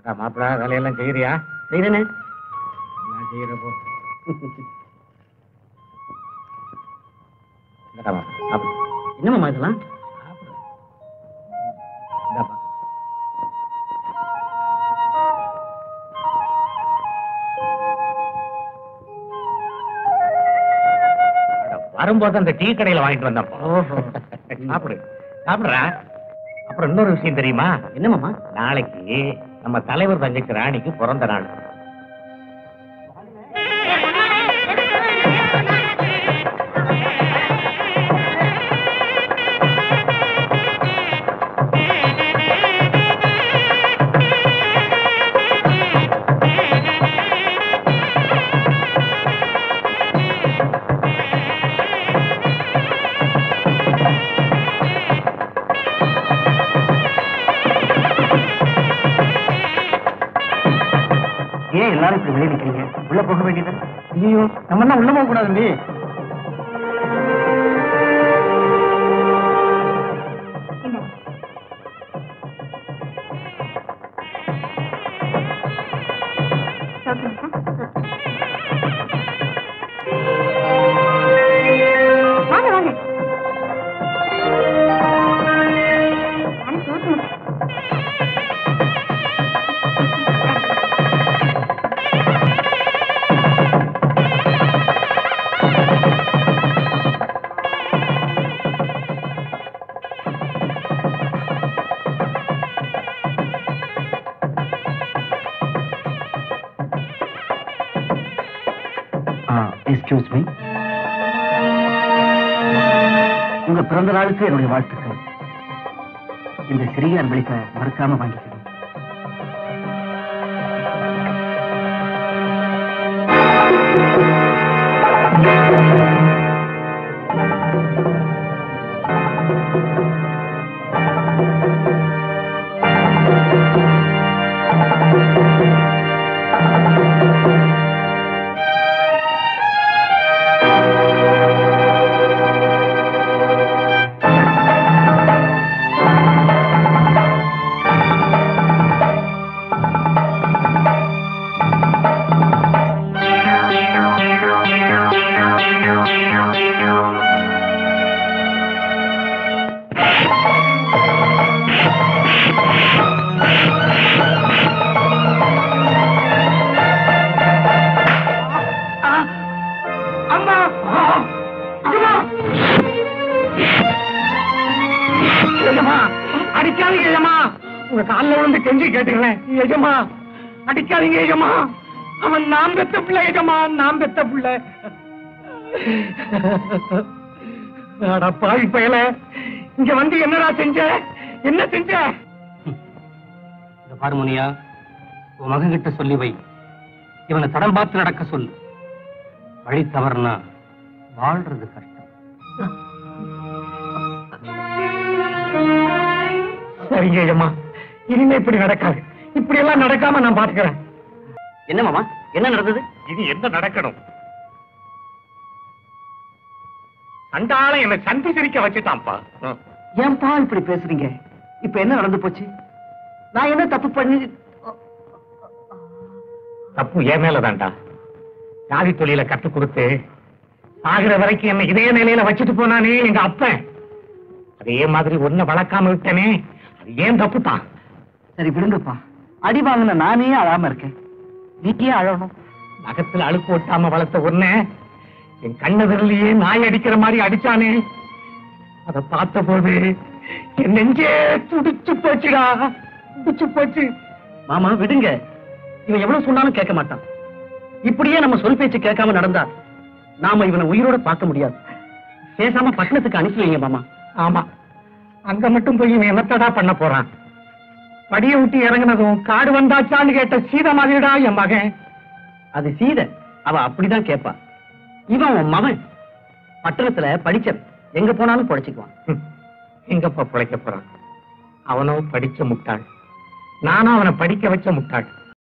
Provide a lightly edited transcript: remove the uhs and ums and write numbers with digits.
மாப்பிள வேலையெல்லாம் செய்யறியா? செய்தனே. நான் செய்யறப்போ என்னமாமா இதெல்லாம்? வரும்போது அந்த டீ கடையில வாங்கிட்டு வந்தப்போ. சாப்பிடு சாப்பிடுறா. அப்புறம் இன்னொரு விஷயம் தெரியுமா? என்னமாமா? நாளைக்கு நம்ம தலைவர் தங்கச்சி ராணிக்கு பிறந்த நாள். எல்லாரும் இப்படி வெளியே நிக்கிறீங்க, உள்ள போக வேண்டியது. ஐயோ, நம்ம என்ன உள்ள போக கூடாது. எக்ஸ்கியூஸ் மீ, உங்க பிறந்த நாளுக்கு என்னுடைய வாழ்த்துக்கள். இந்த சிறிய அன்பளிப்பை மறக்காம வாங்கிக்கிறேன். அடிக்காதீங்க ஏஜமா, அவன் நாம் பெத்த பிள்ளை ஏஜமா, நாம் பெத்த பிள்ளை. பாவி பயல, இங்க வந்து என்னடா செஞ்ச, என்ன செஞ்ச? இந்த பாருமுனியா, உன் மகன் கிட்ட சொல்லி வை, இவனை தடம் பார்த்து நடக்க சொல்லு. வழி தவறுனா வாழ்றது கஷ்டம். சரிங்க ஏஜமா, இனிமே இப்படி நடக்காது. இப்படி எல்லாம் நடக்காம நான் பாத்துக்கிறேன். என்ன மாமா, என்ன நடந்தது? இது என்ன நடக்கணும்? சண்டாளம் என்ன சந்தி சிரிக்க வச்சுட்டான்ப்பா. ஏன்பா இப்படி பேசுறீங்க? இப்ப என்ன நடந்து போச்சு? நான் என்ன தப்பு பண்ணி? தப்பு என் மேலதான்டா. ஜாதி தொழில கத்து கொடுத்து ஆகிற வரைக்கும் என்ன இதே நிலையில வச்சுட்டு போனானே எங்க அப்பன். அதே மாதிரி ஒன்ன வளர்க்காம விட்டனே, அது ஏன் தப்பு தான். சரி விடுங்கப்பா, அடி வாங்கின நானே அழாம இருக்கேன், நீங்க ஏன் அழணும்? நகத்துல அழுக்கு ஓட்டாம வளர்த்த ஒண்ணு என் கண்ணதிலேயே நாய் அடிக்கிற மாதிரி அடிச்சானே, அத பார்த்த போது என் நெஞ்சே துடிச்சு போச்சுடா, துடிச்சு போச்சு. மாமா விடுங்க, இவன் எவ்வளவு சொன்னாலும் கேட்க மாட்டான். இப்படியே நம்ம சொல் பேச்சு கேட்காம நடந்தா நாம இவனை உயிரோட பார்க்க முடியாது. பேசாம பட்டணத்துக்கு அனுப்பி வைங்க மாமா. ஆமா, அங்க மட்டும் போய் இவன் என்னத்தடா பண்ண போறான்? படியை விட்டு இறங்கினதும் காடு வந்தாச்சான்னு கேட்ட சீதை மாதிரிடா என் மகன். அது சீதை, அவ அப்படிதான் கேட்பா. இவன் உன் மகன் பட்டணத்துல படிச்ச, எங்க போனாலும் பொழைச்சுக்குவான். எங்கப்பா பொழைக்க போறான்? அவனோ படிச்ச முட்டாள், நானும் அவனை படிக்க வச்ச முட்டாள்.